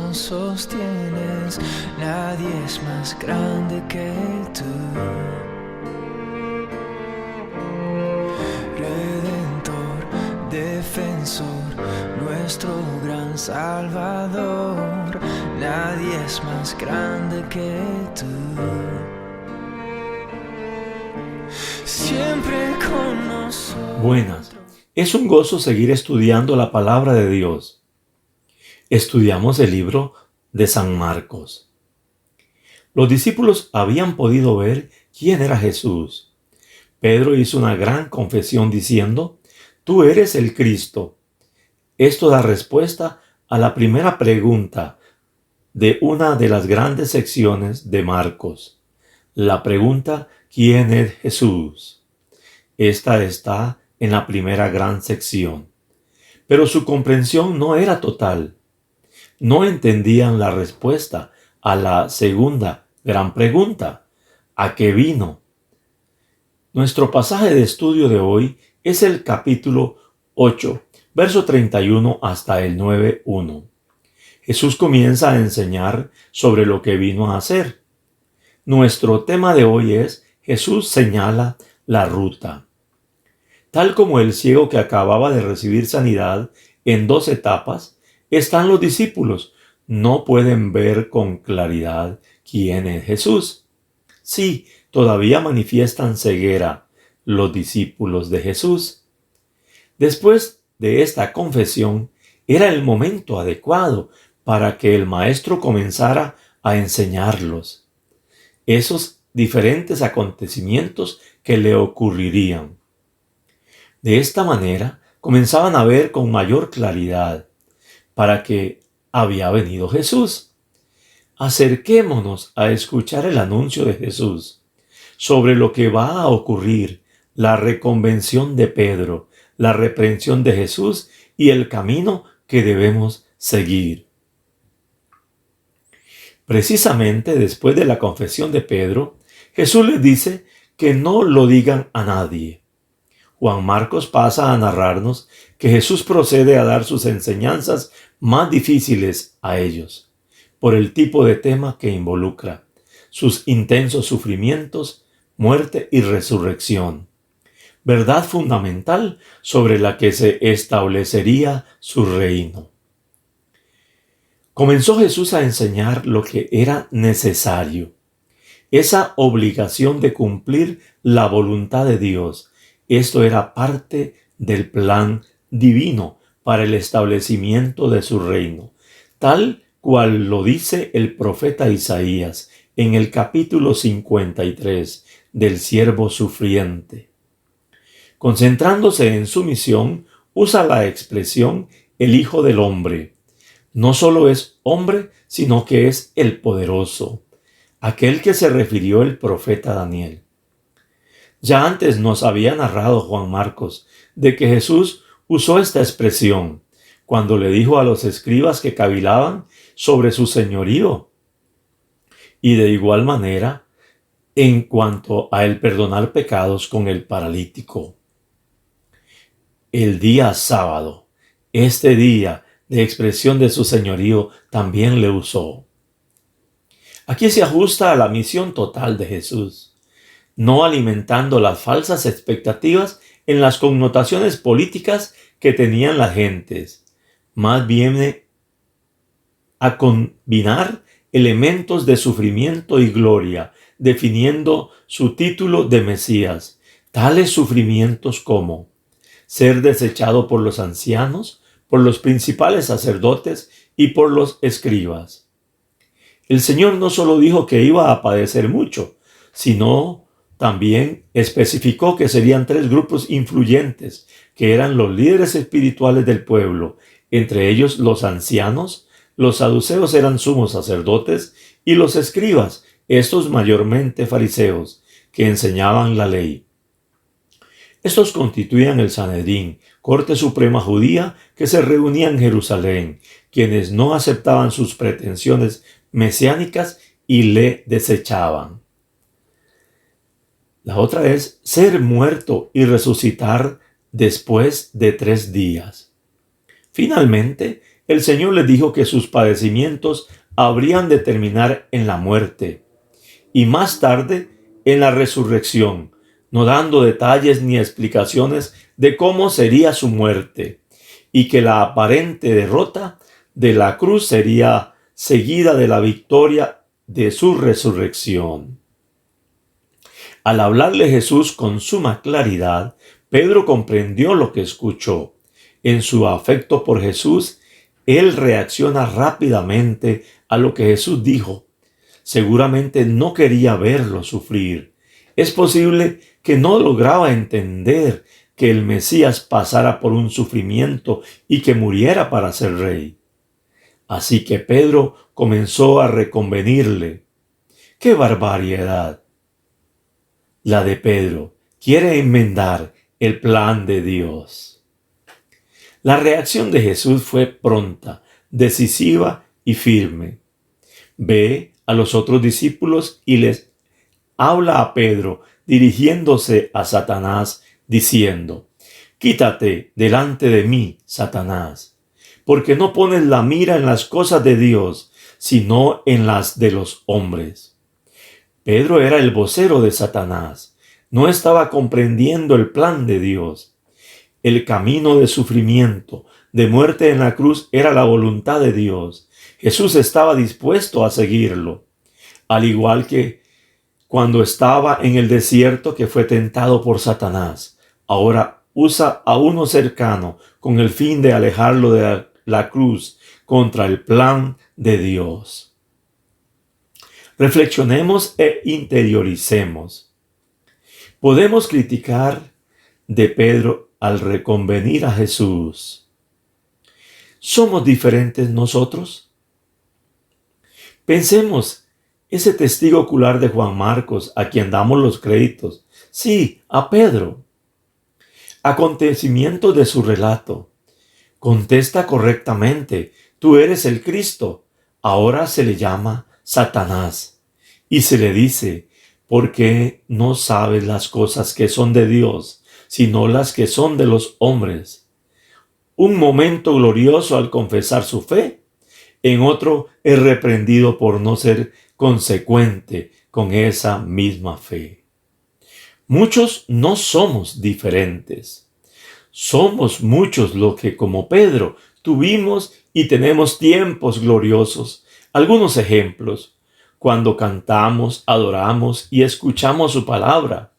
nos sostienes, nadie es más grande que tú. Redentor, defensor, nuestro gran Salvador, nadie es más grande que tú. Siempre con nosotros. Buenas, es un gozo seguir estudiando la palabra de Dios. Estudiamos el libro de San Marcos. Los discípulos habían podido ver quién era Jesús. Pedro hizo una gran confesión diciendo: «Tú eres el Cristo». Esto da respuesta a la primera pregunta de una de las grandes secciones de Marcos. La pregunta: ¿quién es Jesús? Esta está en la primera gran sección. Pero su comprensión no era total. No entendían la respuesta a la segunda gran pregunta: ¿a qué vino? Nuestro pasaje de estudio de hoy es el capítulo 8, verso 31 hasta el 9:1. Jesús comienza a enseñar sobre lo que vino a hacer. Nuestro tema de hoy es: Jesús señala la ruta. Tal como el ciego que acababa de recibir sanidad en 2 etapas, están los discípulos. No pueden ver con claridad quién es Jesús. Sí, todavía manifiestan ceguera los discípulos de Jesús. Después de esta confesión, era el momento adecuado para que el maestro comenzara a enseñarlos esos diferentes acontecimientos que le ocurrirían. De esta manera, comenzaban a ver con mayor claridad para qué había venido Jesús. Acerquémonos a escuchar el anuncio de Jesús sobre lo que va a ocurrir, la reconvención de Pedro, la reprensión de Jesús y el camino que debemos seguir. Precisamente después de la confesión de Pedro, Jesús les dice que no lo digan a nadie. Juan Marcos pasa a narrarnos que Jesús procede a dar sus enseñanzas más difíciles a ellos, por el tipo de tema que involucra, sus intensos sufrimientos, muerte y resurrección, verdad fundamental sobre la que se establecería su reino. Comenzó Jesús a enseñar lo que era necesario, esa obligación de cumplir la voluntad de Dios. Esto era parte del plan divino para el establecimiento de su reino, tal cual lo dice el profeta Isaías en el capítulo 53 del siervo sufriente. Concentrándose en su misión, usa la expresión el Hijo del Hombre. No solo es hombre, sino que es el poderoso, aquel que se refirió el profeta Daniel. Ya antes nos había narrado Juan Marcos de que Jesús usó esta expresión cuando le dijo a los escribas que cavilaban sobre su señorío. Y de igual manera, en cuanto a el perdonar pecados con el paralítico. El día sábado, este día de expresión de su señorío, también le usó. Aquí se ajusta a la misión total de Jesús, no alimentando las falsas expectativas en las connotaciones políticas que tenían las gentes. Más bien a combinar elementos de sufrimiento y gloria, definiendo su título de Mesías. Tales sufrimientos como ser desechado por los ancianos, por los principales sacerdotes y por los escribas. El Señor no solo dijo que iba a padecer mucho, sino también especificó que serían 3 grupos influyentes, que eran los líderes espirituales del pueblo, entre ellos los ancianos, los saduceos eran sumos sacerdotes, y los escribas, estos mayormente fariseos, que enseñaban la ley. Estos constituían el Sanedrín, corte suprema judía que se reunía en Jerusalén, quienes no aceptaban sus pretensiones mesiánicas y le desechaban. La otra es ser muerto y resucitar después de 3 días. Finalmente, el Señor les dijo que sus padecimientos habrían de terminar en la muerte y más tarde en la resurrección, no dando detalles ni explicaciones de cómo sería su muerte, y que la aparente derrota de la cruz sería seguida de la victoria de su resurrección. Al hablarle Jesús con suma claridad, Pedro comprendió lo que escuchó. En su afecto por Jesús, él reacciona rápidamente a lo que Jesús dijo. Seguramente no quería verlo sufrir. Es posible que no lograba entender que el Mesías pasara por un sufrimiento y que muriera para ser rey. Así que Pedro comenzó a reconvenirle. ¡Qué barbaridad! La de Pedro quiere enmendar el plan de Dios. La reacción de Jesús fue pronta, decisiva y firme. Ve a los otros discípulos y les habla a Pedro dirigiéndose a Satanás diciendo: «Quítate delante de mí, Satanás, porque no pones la mira en las cosas de Dios, sino en las de los hombres». Pedro era el vocero de Satanás. No estaba comprendiendo el plan de Dios. El camino de sufrimiento, de muerte en la cruz, era la voluntad de Dios. Jesús estaba dispuesto a seguirlo, al igual que cuando estaba en el desierto que fue tentado por Satanás. Ahora usa a uno cercano con el fin de alejarlo de la cruz contra el plan de Dios. Reflexionemos e interioricemos. Podemos criticar de Pedro al reconvenir a Jesús. ¿Somos diferentes nosotros? Pensemos, ese testigo ocular de Juan Marcos, a quien damos los créditos, sí, a Pedro. Acontecimientos de su relato. Contesta correctamente: tú eres el Cristo. Ahora se le llama Satanás y se le dice: ¿por qué no sabes las cosas que son de Dios, sino las que son de los hombres? Un momento glorioso al confesar su fe, en otro es reprendido por no ser consecuente con esa misma fe. Muchos no somos diferentes. Somos muchos los que, como Pedro, tuvimos y tenemos tiempos gloriosos. Algunos ejemplos: cuando cantamos, adoramos y escuchamos su palabra.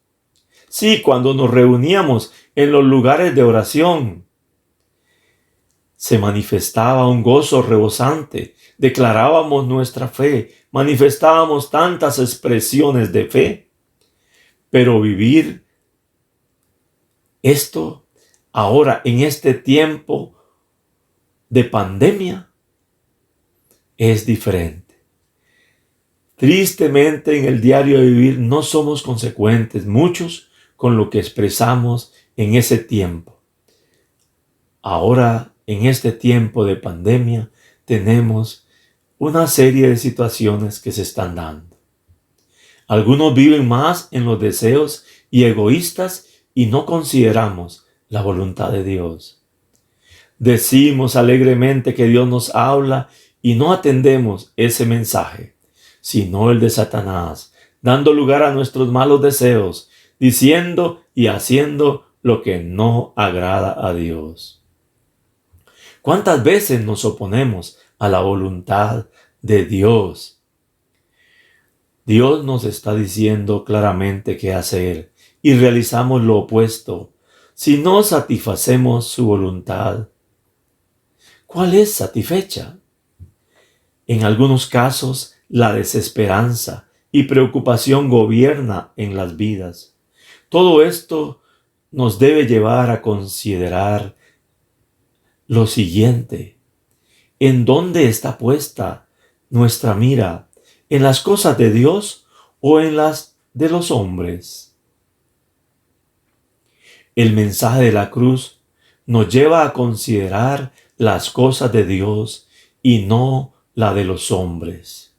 Sí, cuando nos reuníamos en los lugares de oración, se manifestaba un gozo rebosante, declarábamos nuestra fe, manifestábamos tantas expresiones de fe. Pero vivir esto ahora en este tiempo de pandemia es diferente. Tristemente, en el diario de vivir no somos consecuentes, muchos, con lo que expresamos en ese tiempo. Ahora, en este tiempo de pandemia, tenemos una serie de situaciones que se están dando. Algunos viven más en los deseos y egoístas y no consideramos la voluntad de Dios. Decimos alegremente que Dios nos habla y no atendemos ese mensaje, sino el de Satanás, dando lugar a nuestros malos deseos, diciendo y haciendo lo que no agrada a Dios. ¿Cuántas veces nos oponemos a la voluntad de Dios? Dios nos está diciendo claramente qué hacer y realizamos lo opuesto. Si no satisfacemos su voluntad, ¿cuál es satisfecha? En algunos casos, la desesperanza y preocupación gobierna en las vidas. Todo esto nos debe llevar a considerar lo siguiente: ¿en dónde está puesta nuestra mira? ¿En las cosas de Dios o en las de los hombres? El mensaje de la cruz nos lleva a considerar las cosas de Dios y no la de los hombres.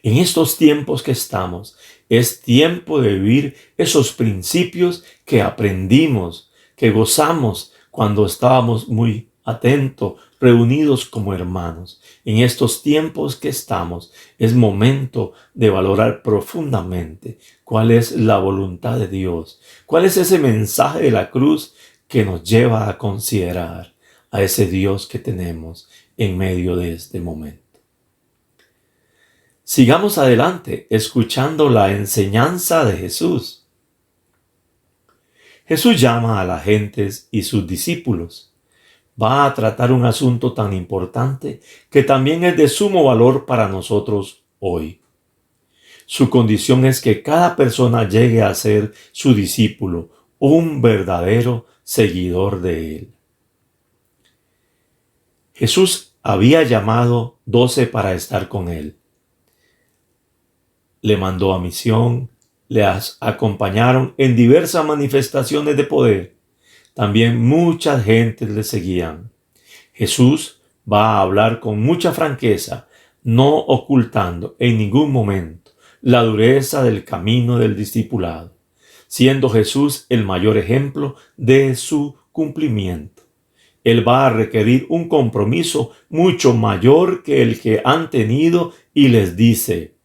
En estos tiempos que estamos, es tiempo de vivir esos principios que aprendimos, que gozamos cuando estábamos muy atento, reunidos como hermanos. En estos tiempos que estamos, es momento de valorar profundamente cuál es la voluntad de Dios, cuál es ese mensaje de la cruz que nos lleva a considerar a ese Dios que tenemos en medio de este momento. Sigamos adelante escuchando la enseñanza de Jesús. Jesús llama a las gentes y sus discípulos. Va a tratar un asunto tan importante que también es de sumo valor para nosotros hoy. Su condición es que cada persona llegue a ser su discípulo, un verdadero seguidor de él. Jesús había llamado 12 para estar con él. Le mandó a misión, les acompañaron en diversas manifestaciones de poder. También muchas gentes le seguían. Jesús va a hablar con mucha franqueza, no ocultando en ningún momento la dureza del camino del discipulado, siendo Jesús el mayor ejemplo de su cumplimiento. Él va a requerir un compromiso mucho mayor que el que han tenido y les dice: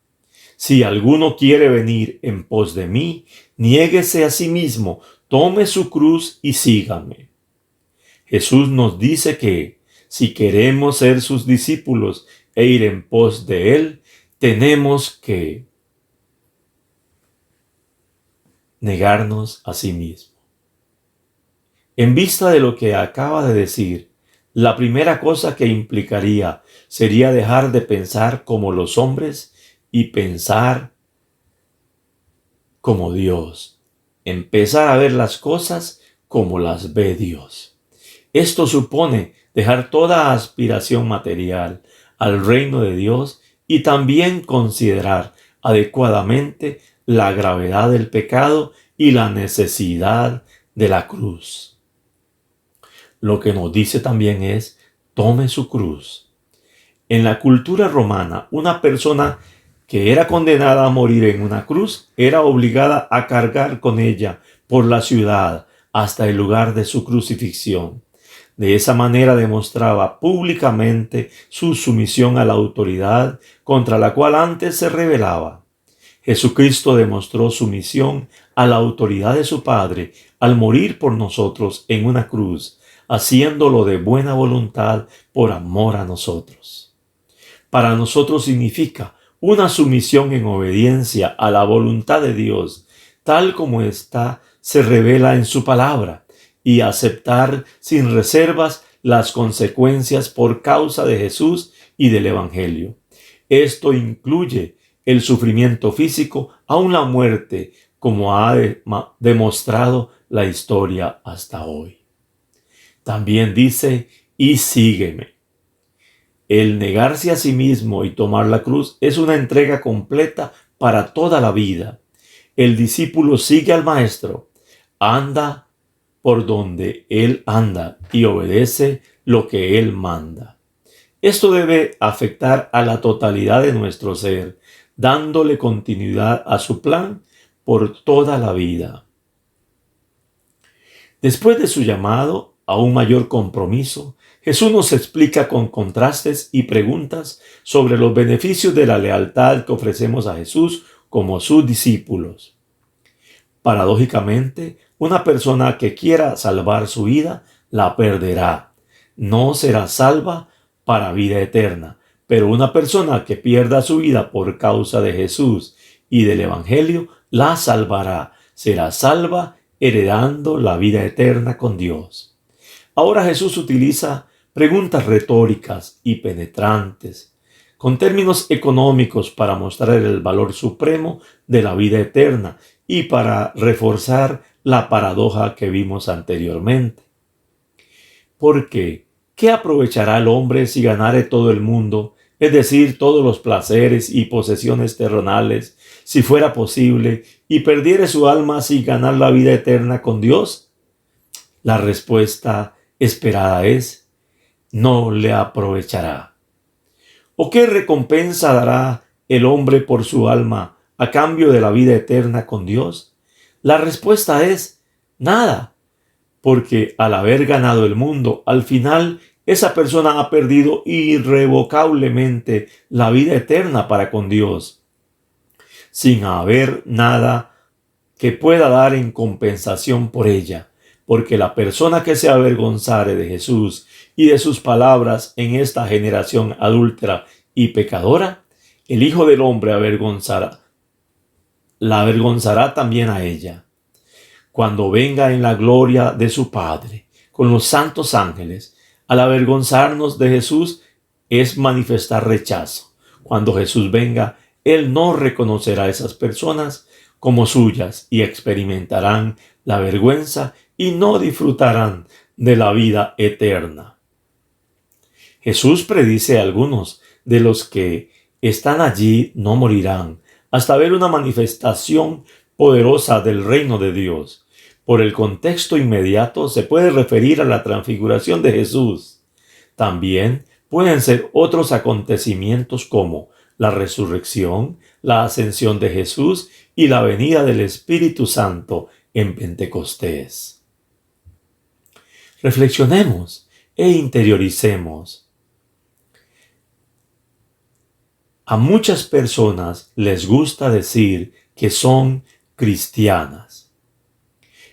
si alguno quiere venir en pos de mí, niéguese a sí mismo, tome su cruz y sígame. Jesús nos dice que, si queremos ser sus discípulos e ir en pos de él, tenemos que negarnos a sí mismo. En vista de lo que acaba de decir, la primera cosa que implicaría sería dejar de pensar como los hombres y pensar como Dios. Empezar a ver las cosas como las ve Dios. Esto supone dejar toda aspiración material al reino de Dios y también considerar adecuadamente la gravedad del pecado y la necesidad de la cruz. Lo que nos dice también es: tome su cruz. En la cultura romana, una persona que era condenada a morir en una cruz era obligada a cargar con ella por la ciudad hasta el lugar de su crucifixión. De esa manera demostraba públicamente su sumisión a la autoridad contra la cual antes se rebelaba. Jesucristo demostró sumisión a la autoridad de su Padre al morir por nosotros en una cruz, haciéndolo de buena voluntad por amor a nosotros. Para nosotros significa una sumisión en obediencia a la voluntad de Dios, tal como ésta se revela en su palabra, y aceptar sin reservas las consecuencias por causa de Jesús y del Evangelio. Esto incluye el sufrimiento físico, aun la muerte, como ha demostrado la historia hasta hoy. También dice: y sígueme. El negarse a sí mismo y tomar la cruz es una entrega completa para toda la vida. El discípulo sigue al Maestro, anda por donde Él anda y obedece lo que Él manda. Esto debe afectar a la totalidad de nuestro ser, dándole continuidad a su plan por toda la vida. Después de su llamado a un mayor compromiso, Jesús nos explica con contrastes y preguntas sobre los beneficios de la lealtad que ofrecemos a Jesús como sus discípulos. Paradójicamente, una persona que quiera salvar su vida la perderá. No será salva para vida eterna, pero una persona que pierda su vida por causa de Jesús y del Evangelio la salvará. Será salva heredando la vida eterna con Dios. Ahora Jesús utiliza preguntas retóricas y penetrantes, con términos económicos para mostrar el valor supremo de la vida eterna y para reforzar la paradoja que vimos anteriormente. Porque, ¿qué aprovechará el hombre si ganare todo el mundo, es decir, todos los placeres y posesiones terrenales, si fuera posible, y perdiere su alma sin ganar la vida eterna con Dios? La respuesta esperada es: no le aprovechará. ¿O qué recompensa dará el hombre por su alma a cambio de la vida eterna con Dios? La respuesta es: nada. porque al haber ganado el mundo, al final esa persona ha perdido irrevocablemente la vida eterna para con Dios, sin haber nada que pueda dar en compensación por ella, porque la persona que se avergonzare de Jesús y de sus palabras en esta generación adúltera y pecadora, el Hijo del Hombre la avergonzará también a ella, cuando venga en la gloria de su Padre, con los santos ángeles. Al avergonzarnos de Jesús es manifestar rechazo. Cuando Jesús venga, Él no reconocerá a esas personas como suyas y experimentarán la vergüenza y no disfrutarán de la vida eterna. Jesús predice a algunos de los que están allí no morirán hasta ver una manifestación poderosa del reino de Dios. Por el contexto inmediato se puede referir a la transfiguración de Jesús. También pueden ser otros acontecimientos como la resurrección, la ascensión de Jesús y la venida del Espíritu Santo en Pentecostés. Reflexionemos e interioricemos. A muchas personas les gusta decir que son cristianas.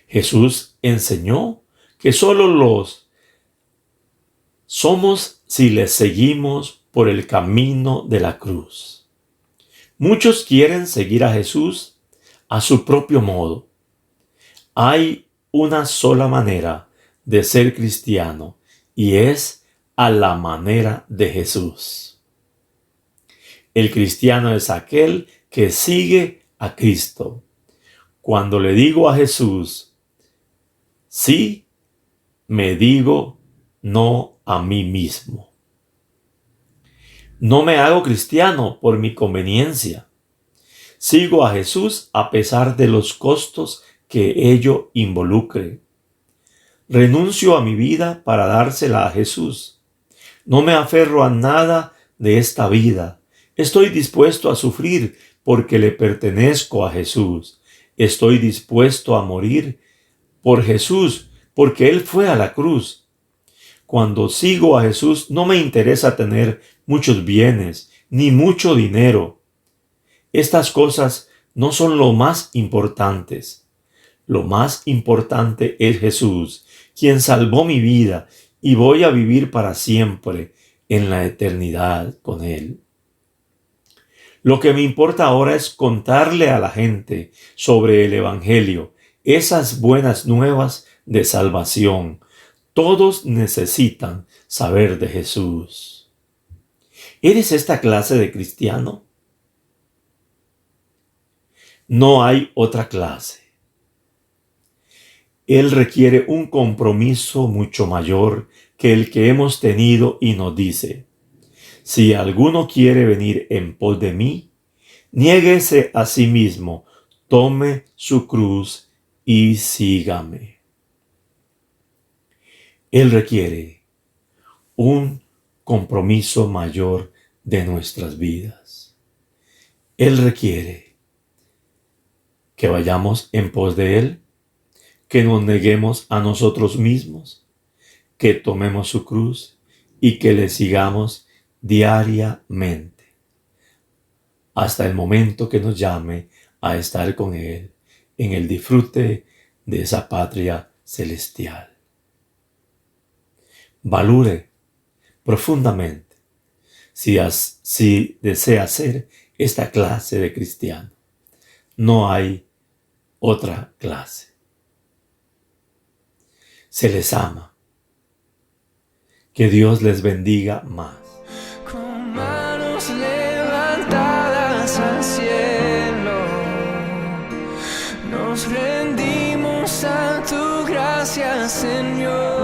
Jesús enseñó que solo los somos si les seguimos por el camino de la cruz. Muchos quieren seguir a Jesús a su propio modo. Hay una sola manera de ser cristiano y es a la manera de Jesús. El cristiano es aquel que sigue a Cristo. Cuando le digo a Jesús, sí, me digo no a mí mismo. No me hago cristiano por mi conveniencia. Sigo a Jesús a pesar de los costos que ello involucre. Renuncio a mi vida para dársela a Jesús. No me aferro a nada de esta vida. Estoy dispuesto a sufrir porque le pertenezco a Jesús. Estoy dispuesto a morir por Jesús, porque Él fue a la cruz. Cuando sigo a Jesús no me interesa tener muchos bienes, ni mucho dinero. Estas cosas no son lo más importantes. Lo más importante es Jesús, quien salvó mi vida y voy a vivir para siempre en la eternidad con Él. Lo que me importa ahora es contarle a la gente sobre el Evangelio, esas buenas nuevas de salvación. Todos necesitan saber de Jesús. ¿Eres esta clase de cristiano? No hay otra clase. Él requiere un compromiso mucho mayor que el que hemos tenido y nos dice: si alguno quiere venir en pos de mí, niéguese a sí mismo, tome su cruz y sígame. Él requiere un compromiso mayor de nuestras vidas. Él requiere que vayamos en pos de Él, que nos neguemos a nosotros mismos, que tomemos su cruz y que le sigamos diariamente, hasta el momento que nos llame a estar con Él en el disfrute de esa patria celestial. Valore profundamente si desea ser esta clase de cristiano. No hay otra clase. Se les ama. Que Dios les bendiga más. Con manos levantadas al cielo, nos rendimos a tu gracia, Señor.